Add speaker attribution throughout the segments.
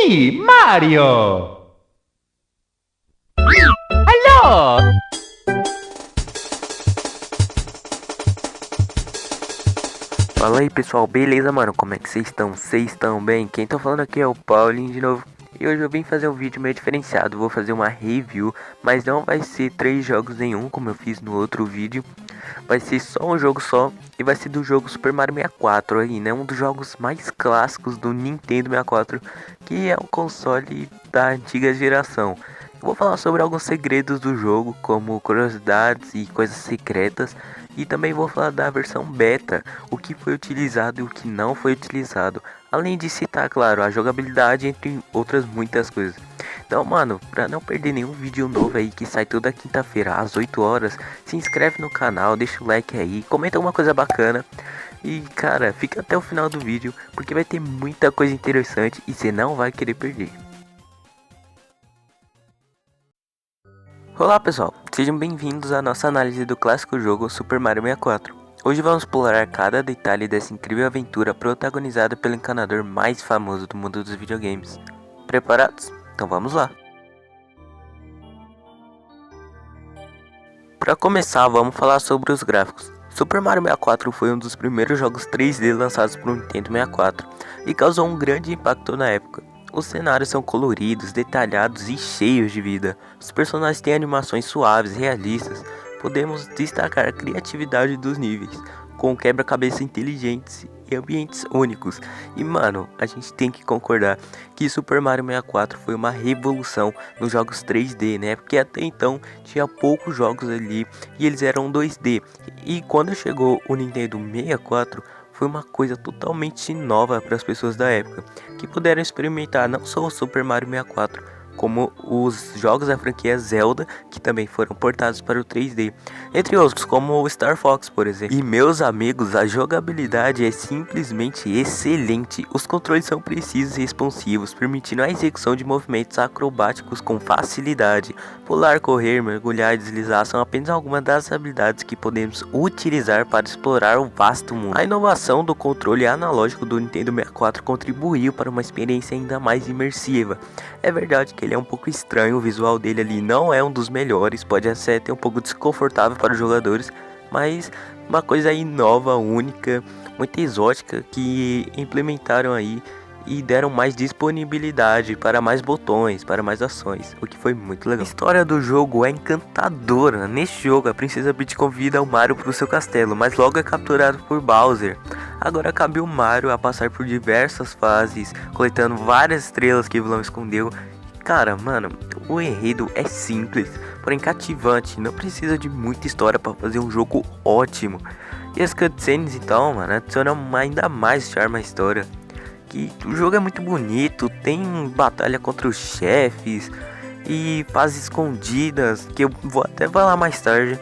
Speaker 1: me, Mario! Alô?
Speaker 2: Fala aí pessoal, beleza mano? Como é que vocês estão? Vocês estão bem? Quem tá falando aqui é o Paulinho de novo. E hoje eu vim fazer um vídeo meio diferenciado. Vou fazer uma review, mas não vai ser 3 jogos em um, como eu fiz no outro vídeo. Vai ser só um jogo só, e vai ser do jogo Super Mario 64 aí, né? Um dos jogos mais clássicos do Nintendo 64, que é um console da antiga geração. Eu vou falar sobre alguns segredos do jogo, como curiosidades e coisas secretas. E também vou falar da versão beta, o que foi utilizado e o que não foi utilizado. Além de citar, claro, a jogabilidade, entre outras muitas coisas. Então, mano, pra não perder nenhum vídeo novo aí que sai toda quinta-feira às 8 horas, se inscreve no canal, deixa o like aí, comenta alguma coisa bacana. E, cara, fica até o final do vídeo, porque vai ter muita coisa interessante e você não vai querer perder. Olá pessoal, sejam bem-vindos à nossa análise do clássico jogo Super Mario 64. Hoje vamos explorar cada detalhe dessa incrível aventura protagonizada pelo encanador mais famoso do mundo dos videogames. Preparados? Então vamos lá! Para começar, vamos falar sobre os gráficos. Super Mario 64 foi um dos primeiros jogos 3D lançados para o Nintendo 64 e causou um grande impacto na época. Os cenários são coloridos, detalhados e cheios de vida. Os personagens têm animações suaves, realistas. Podemos destacar a criatividade dos níveis, com quebra-cabeça inteligentes e ambientes únicos. E mano, a gente tem que concordar que Super Mario 64 foi uma revolução nos jogos 3D, né? Porque até então tinha poucos jogos ali e eles eram 2D. E quando chegou o Nintendo 64, foi uma coisa totalmente nova para as pessoas da época, que puderam experimentar não só o Super Mario 64, como os jogos da franquia Zelda, que também foram portados para o 3D, entre outros como o Star Fox, por exemplo. E meus amigos, a jogabilidade é simplesmente excelente. Os controles são precisos e responsivos, permitindo a execução de movimentos acrobáticos com facilidade. Pular, correr, mergulhar e deslizar são apenas algumas das habilidades que podemos utilizar para explorar o vasto mundo. A inovação do controle analógico do Nintendo 64 contribuiu para uma experiência ainda mais imersiva. É verdade que ele é um pouco estranho, o visual dele ali não é um dos melhores, pode ser até um pouco desconfortável para os jogadores, mas uma coisa aí nova, única, muito exótica que implementaram aí e deram mais disponibilidade para mais botões, para mais ações, o que foi muito legal. A história do jogo é encantadora. Neste jogo, a Princesa Peach convida o Mario para o seu castelo, mas logo é capturado por Bowser. Agora cabe o Mario a passar por diversas fases, coletando várias estrelas que o vilão escondeu. Cara, mano, o enredo é simples, porém cativante, não precisa de muita história para fazer um jogo ótimo. E as cutscenes então, mano, adicionam ainda mais charme à história. Que o jogo é muito bonito, tem batalha contra os chefes e fases escondidas, que eu vou até falar mais tarde.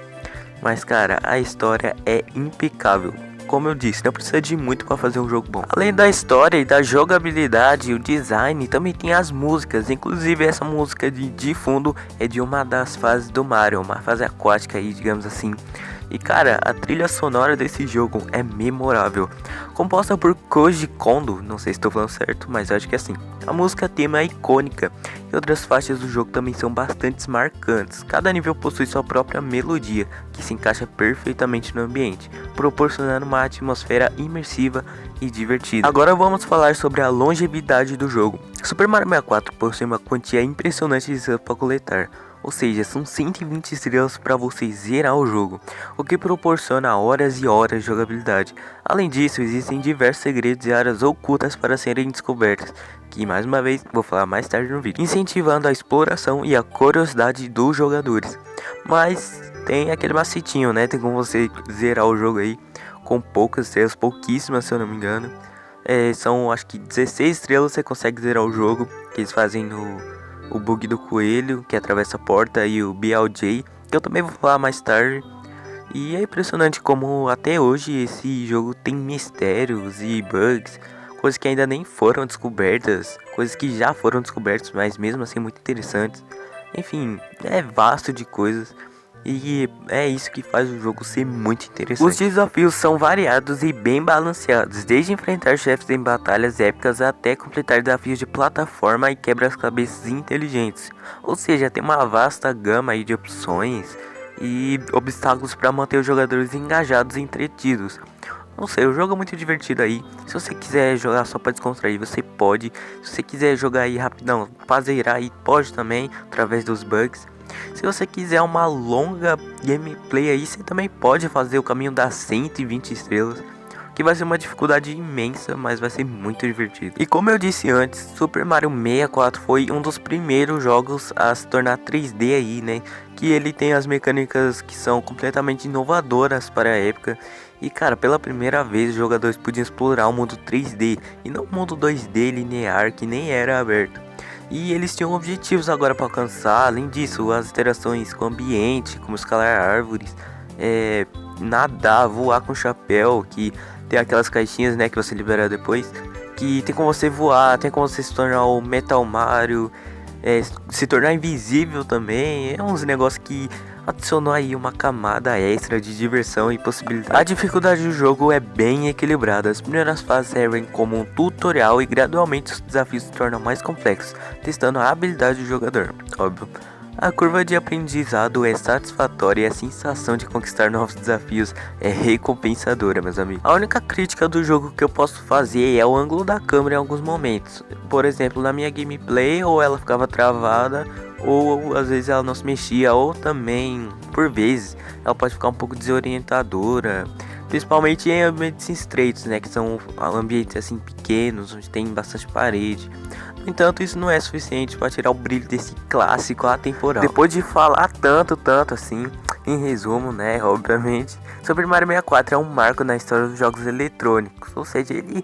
Speaker 2: Mas cara, a história é impecável. Como eu disse, não precisa de muito para fazer um jogo bom. Além da história e da jogabilidade, o design também tem as músicas. Inclusive essa música de fundo é de uma das fases do Mario, uma fase aquática aí, digamos assim. E cara, a trilha sonora desse jogo é memorável. Composta por Koji Kondo, não sei se estou falando certo, mas acho que é assim. A música tema é icônica e outras faixas do jogo também são bastante marcantes. Cada nível possui sua própria melodia, que se encaixa perfeitamente no ambiente, proporcionando uma atmosfera imersiva e divertida. Agora vamos falar sobre a longevidade do jogo. Super Mario 64 possui uma quantia impressionante de estrelas para coletar. Ou seja, são 120 estrelas para você zerar o jogo, o que proporciona horas e horas de jogabilidade. Além disso, existem diversos segredos e áreas ocultas para serem descobertas, que mais uma vez vou falar mais tarde no vídeo, incentivando a exploração e a curiosidade dos jogadores. Mas tem aquele macetinho, né? Tem como você zerar o jogo aí com poucas estrelas, pouquíssimas se eu não me engano. São acho que 16 estrelas você consegue zerar o jogo, que eles fazem no o bug do coelho que atravessa a porta e o BLJ, que eu também vou falar mais tarde. E é impressionante como até hoje esse jogo tem mistérios e bugs, coisas que ainda nem foram descobertas, coisas que já foram descobertas, mas mesmo assim muito interessantes. Enfim, é vasto de coisas E é isso que faz o jogo ser muito interessante. Os desafios são variados e bem balanceados, desde enfrentar chefes em batalhas épicas até completar desafios de plataforma e quebra-cabeças inteligentes. Ou seja, tem uma vasta gama aí de opções e obstáculos para manter os jogadores engajados e entretidos. Não sei, o jogo é muito divertido aí. Se você quiser jogar só para descontrair, você pode. Se você quiser jogar aí rapidão, pra zerar aí, pode também, através dos bugs. Se você quiser uma longa gameplay aí, você também pode fazer o caminho das 120 estrelas, que vai ser uma dificuldade imensa, mas vai ser muito divertido. E como eu disse antes, Super Mario 64 foi um dos primeiros jogos a se tornar 3D aí, né? Que ele tem as mecânicas que são completamente inovadoras para a época. E cara, pela primeira vez os jogadores podiam explorar o mundo 3D e não o mundo 2D linear que nem era aberto. E eles tinham objetivos agora para alcançar. Além disso, as interações com o ambiente, como escalar árvores, nadar, voar com chapéu, que tem aquelas caixinhas, né, que você libera depois, que tem como você voar, tem como você se tornar o Metal Mario, se tornar invisível também. É uns negócios que adicionou aí uma camada extra de diversão e possibilidade. A dificuldade do jogo é bem equilibrada. As primeiras fases servem como um tutorial e gradualmente os desafios se tornam mais complexos, testando a habilidade do jogador, óbvio. A curva de aprendizado é satisfatória e a sensação de conquistar novos desafios é recompensadora, meus amigos. A única crítica do jogo que eu posso fazer é o ângulo da câmera em alguns momentos. Por exemplo, na minha gameplay, ou ela ficava travada, ou às vezes ela não se mexia, ou também, por vezes, ela pode ficar um pouco desorientadora. Principalmente em ambientes estreitos, né, que são ambientes assim pequenos, onde tem bastante parede. No entanto, isso não é suficiente para tirar o brilho desse clássico atemporal. Depois de falar tanto assim, em resumo, né, obviamente, Super Mario 64 é um marco na história dos jogos eletrônicos. Ou seja, ele,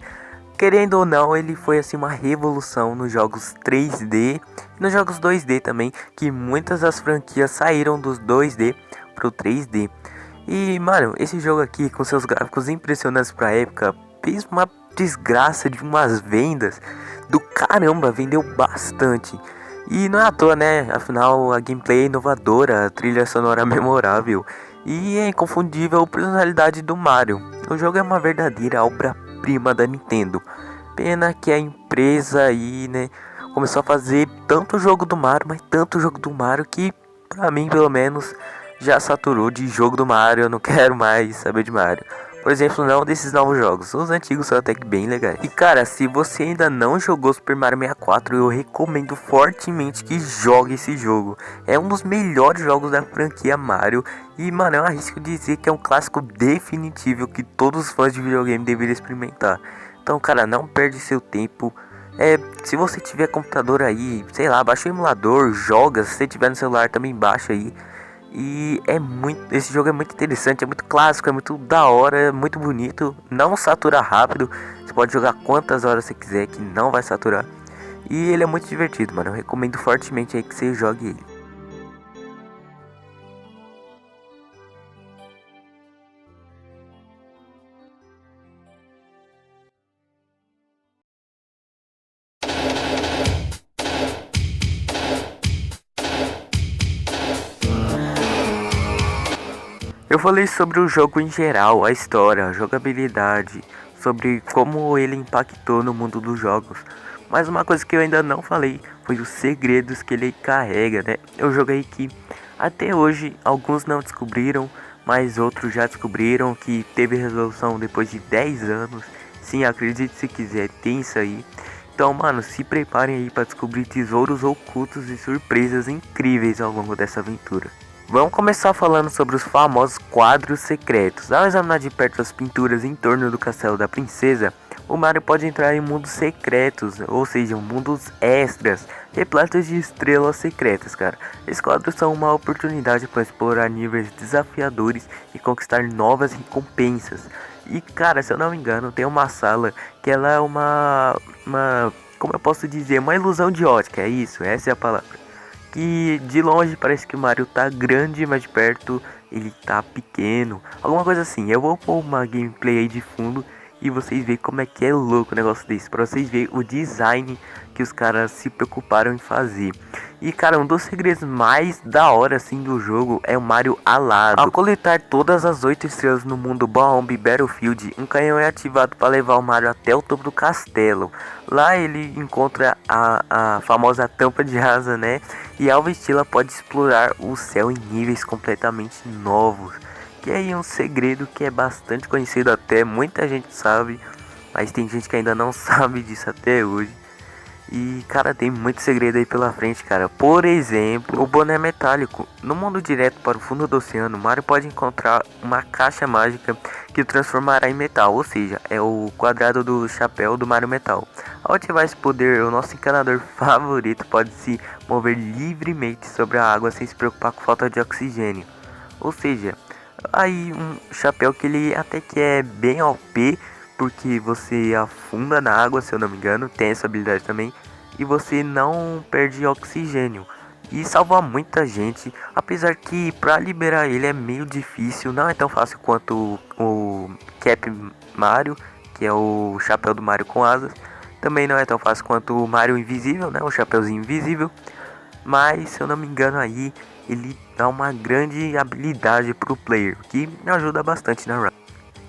Speaker 2: querendo ou não, ele foi assim uma revolução nos jogos 3D e nos jogos 2D também, que muitas das franquias saíram dos 2D pro 3D. E, mano, esse jogo aqui, com seus gráficos impressionantes pra época, fez uma desgraça de umas vendas do caramba, vendeu bastante. E não é à toa, né? Afinal, a gameplay é inovadora, a trilha sonora memorável e é inconfundível a personalidade do Mario. O jogo é uma verdadeira obra-prima da Nintendo. Pena que a empresa aí, né, começou a fazer tanto jogo do Mario, mas tanto jogo do Mario que, pra mim, pelo menos, já saturou de jogo do Mario, eu não quero mais saber de Mario. Por exemplo, não desses novos jogos, os antigos são até que bem legais. E cara, se você ainda não jogou Super Mario 64, eu recomendo fortemente que jogue esse jogo. É um dos melhores jogos da franquia Mario. E mano, eu arrisco dizer que é um clássico definitivo que todos os fãs de videogame deveriam experimentar. Então cara, não perde seu tempo. Se você tiver computador aí, sei lá, baixa o emulador, joga. Se você tiver no celular também baixa aí. E esse jogo é muito interessante, é muito clássico, é muito da hora, é muito bonito, não satura rápido. Você pode jogar quantas horas você quiser que não vai saturar. E ele é muito divertido, mano. Eu recomendo fortemente aí que você jogue ele. Eu falei sobre o jogo em geral, a história, a jogabilidade, sobre como ele impactou no mundo dos jogos. Mas uma coisa que eu ainda não falei foi os segredos que ele carrega, né? Eu joguei que até hoje alguns não descobriram, mas outros já descobriram, que teve resolução depois de 10 anos. Sim, acredite se quiser, tem isso aí. Então, mano, se preparem aí para descobrir tesouros ocultos e surpresas incríveis ao longo dessa aventura. Vamos começar falando sobre os famosos quadros secretos. Ao examinar de perto as pinturas em torno do castelo da princesa, o Mario pode entrar em mundos secretos, ou seja, mundos extras, repletos de estrelas secretas, cara. Esses quadros são uma oportunidade para explorar níveis desafiadores e conquistar novas recompensas. E, cara, se eu não me engano, tem uma sala que ela é como eu posso dizer, uma ilusão de ótica, é isso, essa é a palavra. Que de longe parece que o Mario tá grande, mas de perto ele tá pequeno. Alguma coisa assim. Eu vou pôr uma gameplay aí de fundo e vocês veem como é que é louco o negócio desse, pra vocês verem o design que os caras se preocuparam em fazer. E cara, um dos segredos mais da hora assim do jogo é o Mario alado. Ao coletar todas as 8 estrelas no mundo Bomb Battlefield, um canhão é ativado para levar o Mario até o topo do castelo. Lá ele encontra a famosa tampa de asa, né? E ao vesti-la pode explorar o céu em níveis completamente novos. Que aí é um segredo que é bastante conhecido até, muita gente sabe, mas tem gente que ainda não sabe disso até hoje. E cara, tem muito segredo aí pela frente, cara. Por exemplo, o boné metálico. No mundo direto para o fundo do oceano, Mario pode encontrar uma caixa mágica que o transformará em metal, ou seja, é o quadrado do chapéu do Mario Metal. Ao ativar esse poder, o nosso encanador favorito pode se mover livremente sobre a água sem se preocupar com falta de oxigênio. Ou seja, aí um chapéu que ele até que é bem OP, porque você afunda na água, se eu não me engano, tem essa habilidade também, e você não perde oxigênio. E salva muita gente, apesar que para liberar ele é meio difícil, não é tão fácil quanto o Cap Mario, que é o chapéu do Mario com asas. Também não é tão fácil quanto o Mario invisível, né, o chapéuzinho invisível. Mas se eu não me engano aí, ele dá uma grande habilidade pro player, que me ajuda bastante na run.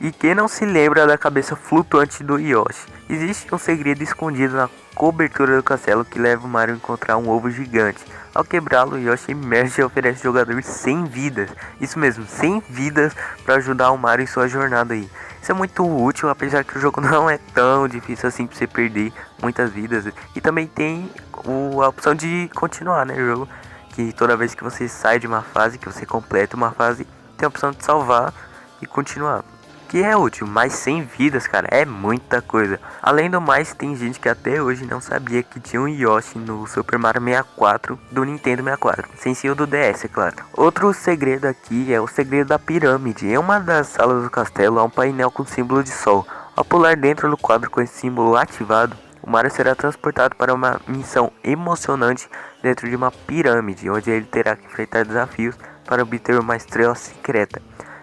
Speaker 2: E quem não se lembra da cabeça flutuante do Yoshi? Existe um segredo escondido na cobertura do castelo que leva o Mario a encontrar um ovo gigante. Ao quebrá-lo, Yoshi emerge e oferece ao jogador 100 vidas. Isso mesmo, 100 vidas para ajudar o Mario em sua jornada aí. Isso é muito útil, apesar que o jogo não é tão difícil assim para você perder muitas vidas. E também tem a opção de continuar, né, o jogo. Que toda vez que você sai de uma fase, que você completa uma fase, tem a opção de salvar e continuar. Que é útil, mas 100 vidas, cara, é muita coisa. Além do mais, tem gente que até hoje não sabia que tinha um Yoshi no Super Mario 64 do Nintendo 64, sem ser o do DS, é claro. Outro segredo aqui é o segredo da pirâmide. Em uma das salas do castelo há um painel com símbolo de sol. Ao pular dentro do quadro com esse símbolo ativado, o Mario será transportado para uma missão emocionante dentro de uma pirâmide, onde ele terá que enfrentar desafios para obter uma estrela secreta.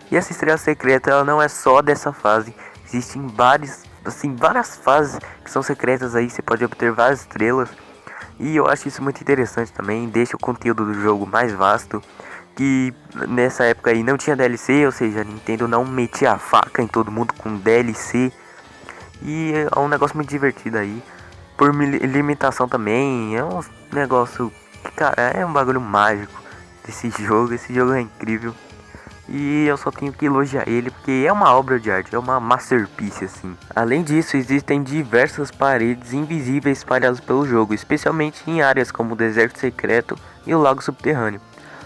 Speaker 2: E essa estrela secreta, ela não é só dessa fase. Existem várias fases que são secretas aí. Você pode obter várias estrelas. E eu acho isso muito interessante também. Deixa o conteúdo do jogo mais vasto. Que nessa época aí não tinha DLC. Ou seja, a Nintendo não metia a faca em todo mundo com DLC. E é um negócio muito divertido aí. Por limitação também. É um negócio que, cara, é um bagulho mágico desse jogo. Esse jogo é incrível. E eu só tenho que elogiar ele porque é uma obra de arte, é uma masterpiece assim. Além disso, existem diversas paredes invisíveis espalhadas pelo jogo, especialmente em áreas como o deserto secreto e o lago subterrâneo.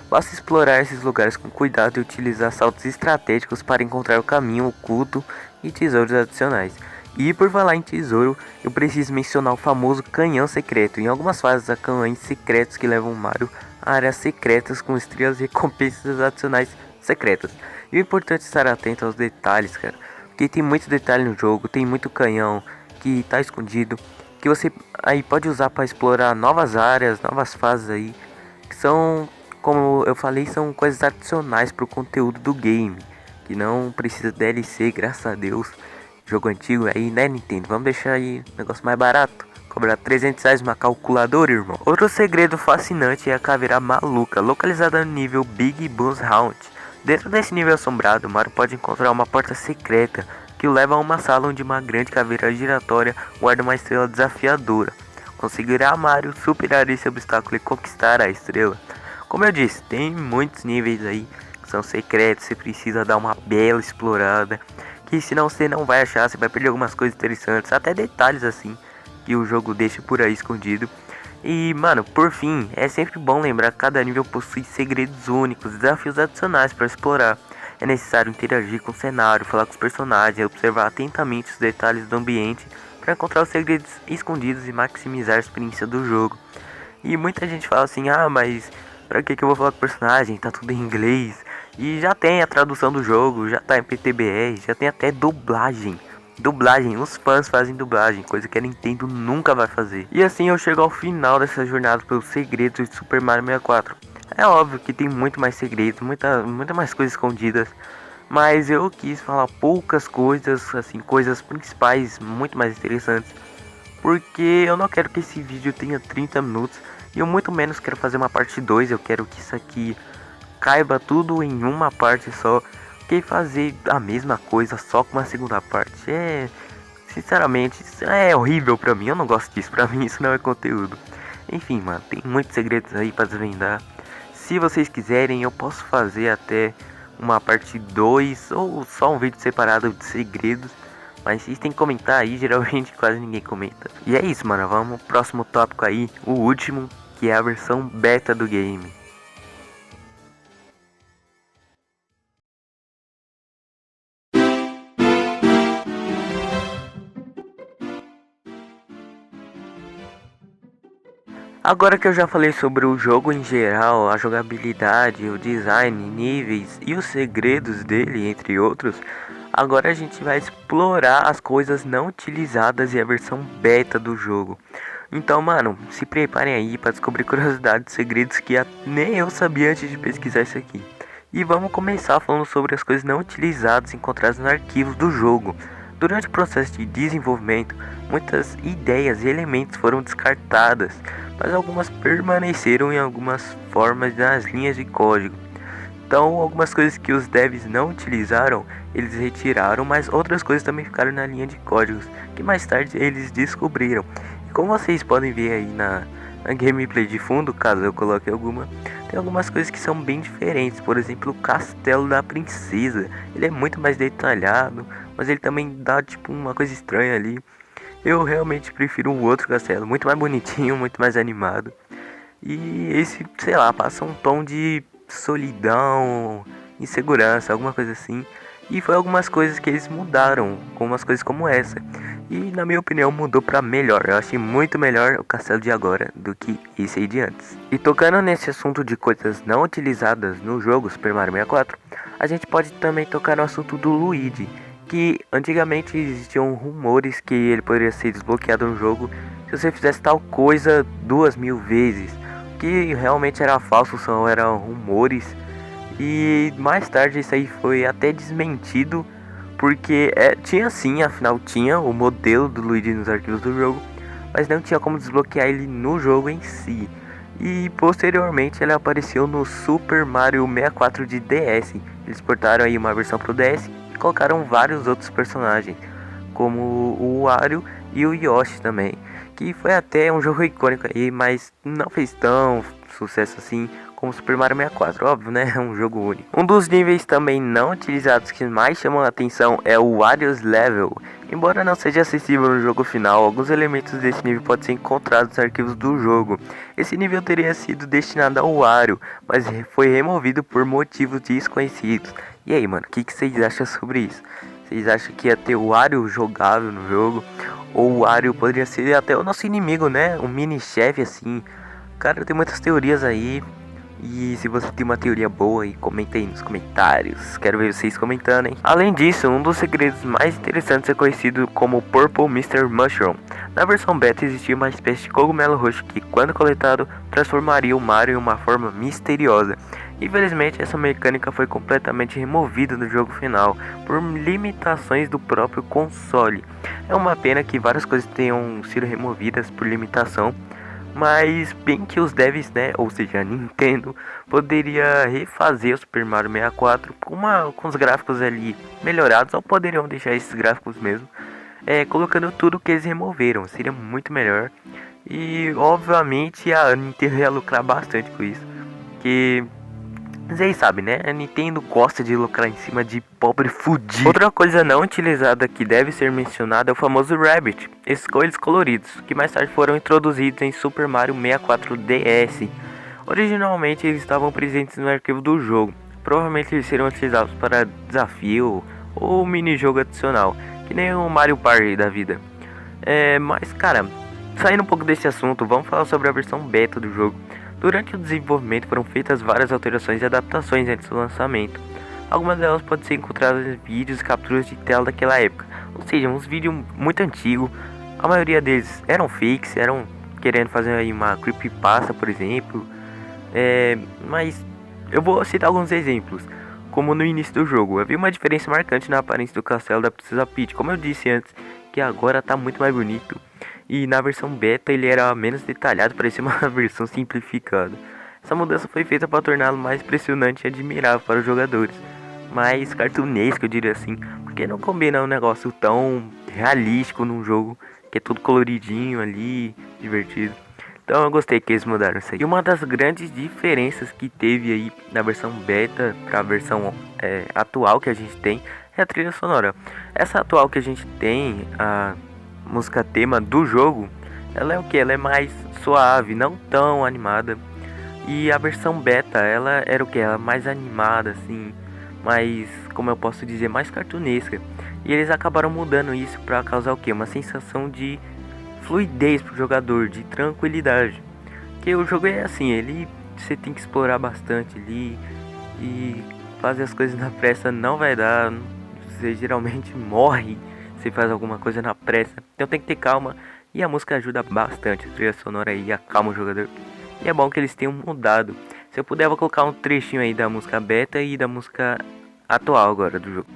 Speaker 2: Basta explorar esses lugares com cuidado e utilizar saltos estratégicos para encontrar o caminho oculto e tesouros adicionais. E por falar em tesouro, eu preciso mencionar o famoso canhão secreto. Em algumas fases há canhões secretos que levam o Mario a áreas secretas com estrelas e recompensas adicionais secretas. E o importante é estar atento aos detalhes, cara, porque tem muito detalhe no jogo, tem muito canhão que tá escondido, que você aí pode usar para explorar novas áreas, novas fases aí, que são, como eu falei, são coisas adicionais pro conteúdo do game, que não precisa DLC, graças a Deus. Jogo antigo aí, né, Nintendo? Vamos deixar aí um negócio mais barato. Cobrar 300 reais uma calculadora, irmão. Outro segredo fascinante é a caveira maluca, localizada no nível Big Boss Haunt. Dentro desse nível assombrado, Mario pode encontrar uma porta secreta que o leva a uma sala onde uma grande caveira giratória guarda uma estrela desafiadora. Conseguirá Mario superar esse obstáculo e conquistar a estrela? Como eu disse, tem muitos níveis aí que são secretos, você precisa dar uma bela explorada, que senão você não vai achar, você vai perder algumas coisas interessantes, até detalhes assim, que o jogo deixa por aí escondido. E mano, por fim, é sempre bom lembrar que cada nível possui segredos únicos, desafios adicionais para explorar. É necessário interagir com o cenário, falar com os personagens e observar atentamente os detalhes do ambiente para encontrar os segredos escondidos e maximizar a experiência do jogo. E muita gente fala assim, ah, mas pra que eu vou falar com o personagem? Tá tudo em inglês. E já tem a tradução do jogo, já tá em PTBR, já tem até dublagem. Os fãs fazem dublagem, coisa que a Nintendo nunca vai fazer. E assim eu chego ao final dessa jornada pelos segredos de Super Mario 64. É óbvio que tem muito mais segredos, muita mais coisas escondidas, mas eu quis falar poucas coisas, assim, coisas principais muito mais interessantes, porque eu não quero que esse vídeo tenha 30 minutos e eu muito menos quero fazer uma parte 2. Eu quero que isso aqui caiba tudo em uma parte só, que fazer a mesma coisa só com uma segunda parte sinceramente, isso é horrível pra mim. Eu não gosto disso, pra mim isso não é conteúdo. Enfim, mano, tem muitos segredos aí pra desvendar. Se vocês quiserem, eu posso fazer até uma parte 2 ou só um vídeo separado de segredos. Mas vocês têm que comentar aí, geralmente quase ninguém comenta. E é isso, mano, vamos pro próximo tópico aí, o último, que é a versão beta do game. Agora que eu já falei sobre o jogo em geral, a jogabilidade, o design, níveis e os segredos dele, entre outros, agora a gente vai explorar as coisas não utilizadas e a versão beta do jogo. Então, mano, se preparem aí para descobrir curiosidades e segredos que nem eu sabia antes de pesquisar isso aqui. E vamos começar falando sobre as coisas não utilizadas encontradas nos arquivos do jogo. Durante o processo de desenvolvimento, muitas ideias e elementos foram descartadas, mas algumas permaneceram em algumas formas nas linhas de código. Então, algumas coisas que os devs não utilizaram, eles retiraram, mas outras coisas também ficaram na linha de códigos, que mais tarde eles descobriram. E como vocês podem ver aí na gameplay de fundo, caso eu coloque alguma, tem algumas coisas que são bem diferentes. Por exemplo, o castelo da princesa, ele é muito mais detalhado, mas ele também dá tipo uma coisa estranha ali. Eu realmente prefiro um outro castelo, muito mais bonitinho, muito mais animado. E esse, sei lá, passa um tom de solidão, insegurança, alguma coisa assim. E foi algumas coisas que eles mudaram, com umas coisas como essa. E na minha opinião mudou pra melhor. Eu achei muito melhor o castelo de agora do que esse aí de antes. E tocando nesse assunto de coisas não utilizadas no jogo Super Mario 64, a gente pode também tocar no assunto do Luigi, que antigamente existiam rumores que ele poderia ser desbloqueado no jogo se você fizesse tal coisa 2000 vezes, que realmente era falso, só eram rumores. E mais tarde isso aí foi até desmentido, porque tinha sim, afinal tinha o modelo do Luigi nos arquivos do jogo, mas não tinha como desbloquear ele no jogo em si. E posteriormente ele apareceu no Super Mario 64 de DS. Eles portaram aí uma versão pro DS, colocaram vários outros personagens, como o Wario e o Yoshi também, que foi até um jogo icônico aí, mas não fez tão sucesso assim como Super Mario 64, óbvio, né? É um jogo único. Um dos níveis também não utilizados que mais chamam a atenção é o Wario's Level. Embora não seja acessível no jogo final, alguns elementos desse nível podem ser encontrados nos arquivos do jogo. Esse nível teria sido destinado ao Wario, mas foi removido por motivos desconhecidos. E aí, mano, o que vocês acham sobre isso? Vocês acham que ia ter o Wario jogável no jogo? Ou o Wario poderia ser até o nosso inimigo, né? Um mini-chefe assim. Cara, tem muitas teorias aí. E se você tem uma teoria boa, aí comenta aí nos comentários. Quero ver vocês comentando, hein? Além disso, um dos segredos mais interessantes é conhecido como Purple Mr. Mushroom. Na versão beta existia uma espécie de cogumelo roxo que, quando coletado, transformaria o Mario em uma forma misteriosa. Infelizmente, essa mecânica foi completamente removida do jogo final por limitações do próprio console. É uma pena que várias coisas tenham sido removidas por limitação, mas bem que os devs, né, ou seja, a Nintendo, poderia refazer o Super Mario 64 com os gráficos ali melhorados, ou poderiam deixar esses gráficos mesmo, colocando tudo que eles removeram, seria muito melhor. E obviamente a Nintendo ia lucrar bastante com isso, que vocês sabem, né? A Nintendo gosta de lucrar em cima de pobre fudido. Outra coisa não utilizada que deve ser mencionada é o famoso Rabbit, esses coelhos coloridos, que mais tarde foram introduzidos em Super Mario 64 DS. Originalmente eles estavam presentes no arquivo do jogo, provavelmente eles seriam utilizados para desafio ou mini-jogo adicional, que nem o Mario Party da vida. Mas cara, saindo um pouco desse assunto, vamos falar sobre a versão beta do jogo. Durante o desenvolvimento foram feitas várias alterações e adaptações antes do lançamento. Algumas delas podem ser encontradas em vídeos e capturas de tela daquela época, ou seja, uns vídeos muito antigos. A maioria deles eram fakes, eram querendo fazer aí uma creepypasta, por exemplo. Mas eu vou citar alguns exemplos. como no início do jogo. Havia uma diferença marcante na aparência do castelo da Princesa Peach, como eu disse antes, que agora tá muito mais bonito. E na versão beta ele era menos detalhado, parecia uma versão simplificada. Essa mudança foi feita para torná-lo mais impressionante e admirável para os jogadores, mais cartunesco, eu diria assim, porque não combina um negócio tão realístico num jogo que é tudo coloridinho ali, divertido. Então eu gostei que eles mudaram isso aí. E uma das grandes diferenças que teve aí na versão beta para a versão atual que a gente tem é a trilha sonora. Essa atual que a gente tem, a música tema do jogo, ela é o que? Ela é mais suave, não tão animada. E a versão beta, ela era o que? Ela mais animada, assim, mais, como eu posso dizer, mais cartunesca. E eles acabaram mudando isso para causar o que? Uma sensação de fluidez pro jogador, de tranquilidade. Porque o jogo é assim, ele você tem que explorar bastante ali e fazer as coisas na pressa não vai dar. Você geralmente morre se faz alguma coisa na pressa. Então tem que ter calma e a música ajuda bastante, a trilha sonora aí acalma o jogador. E é bom que eles tenham mudado. Se eu puder, eu vou colocar um trechinho aí da música beta e da música atual agora do jogo.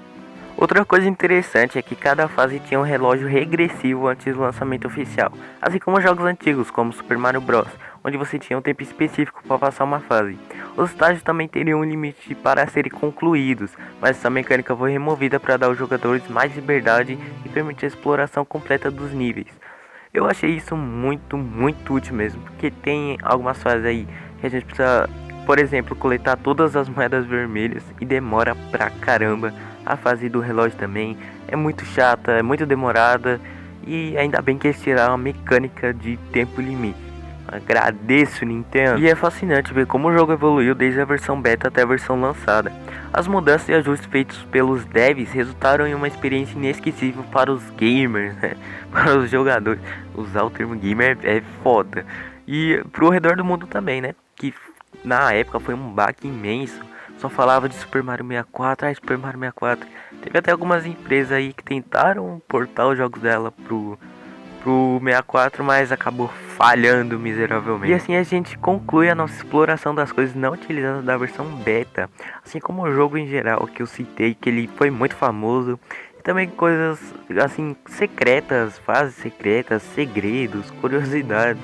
Speaker 2: Outra coisa interessante é que cada fase tinha um relógio regressivo antes do lançamento oficial, assim como jogos antigos como Super Mario Bros, onde você tinha um tempo específico para passar uma fase. Os estágios também teriam um limite para serem concluídos, mas essa mecânica foi removida para dar aos jogadores mais liberdade e permitir a exploração completa dos níveis. Eu achei isso muito útil mesmo, porque tem algumas fases aí que a gente precisa, por exemplo, coletar todas as moedas vermelhas e demora pra caramba. A fase do relógio também é muito chata, é muito demorada e ainda bem que eles tiraram a mecânica de tempo limite. Agradeço, Nintendo. E é fascinante ver como o jogo evoluiu desde a versão beta até a versão lançada. As mudanças e ajustes feitos pelos devs resultaram em uma experiência inesquecível para os gamers, né? Para os jogadores. Usar o termo gamer é foda. E pro redor do mundo também, né? Que na época foi um baque imenso. Só falava de Super Mario 64, Super Mario 64. Teve até algumas empresas aí que tentaram portar os jogos dela pro 64, mas acabou falhando miseravelmente. E assim a gente conclui a nossa exploração das coisas não utilizadas da versão beta, assim como o jogo em geral que eu citei, que ele foi muito famoso, e também coisas assim secretas, fases secretas, segredos, curiosidades.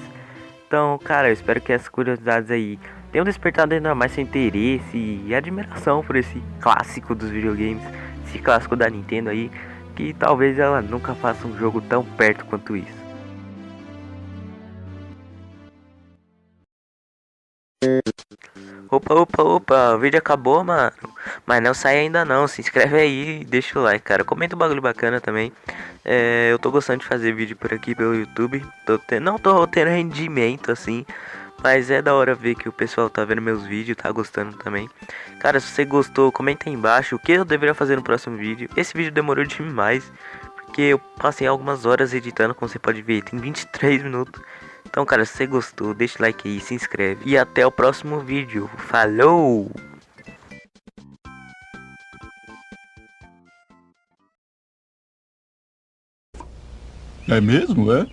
Speaker 2: Então, cara, eu espero que essas curiosidades aí tenham despertado ainda mais seu interesse e admiração por esse clássico dos videogames, esse clássico da Nintendo aí, que talvez ela nunca faça um jogo tão perto quanto isso. Opa, o vídeo acabou, mano. Mas não sai ainda não, se inscreve aí e deixa o like, cara. Comenta um bagulho bacana também. Eu tô gostando de fazer vídeo por aqui pelo YouTube. Não tô tendo rendimento assim, mas é da hora ver que o pessoal tá vendo meus vídeos, tá gostando também. Cara, se você gostou, comenta aí embaixo o que eu deveria fazer no próximo vídeo. Esse vídeo demorou demais, porque eu passei algumas horas editando, como você pode ver, tem 23 minutos. Então, cara, se você gostou, deixa o like aí, se inscreve. E até o próximo vídeo. Falou!
Speaker 3: É mesmo, é?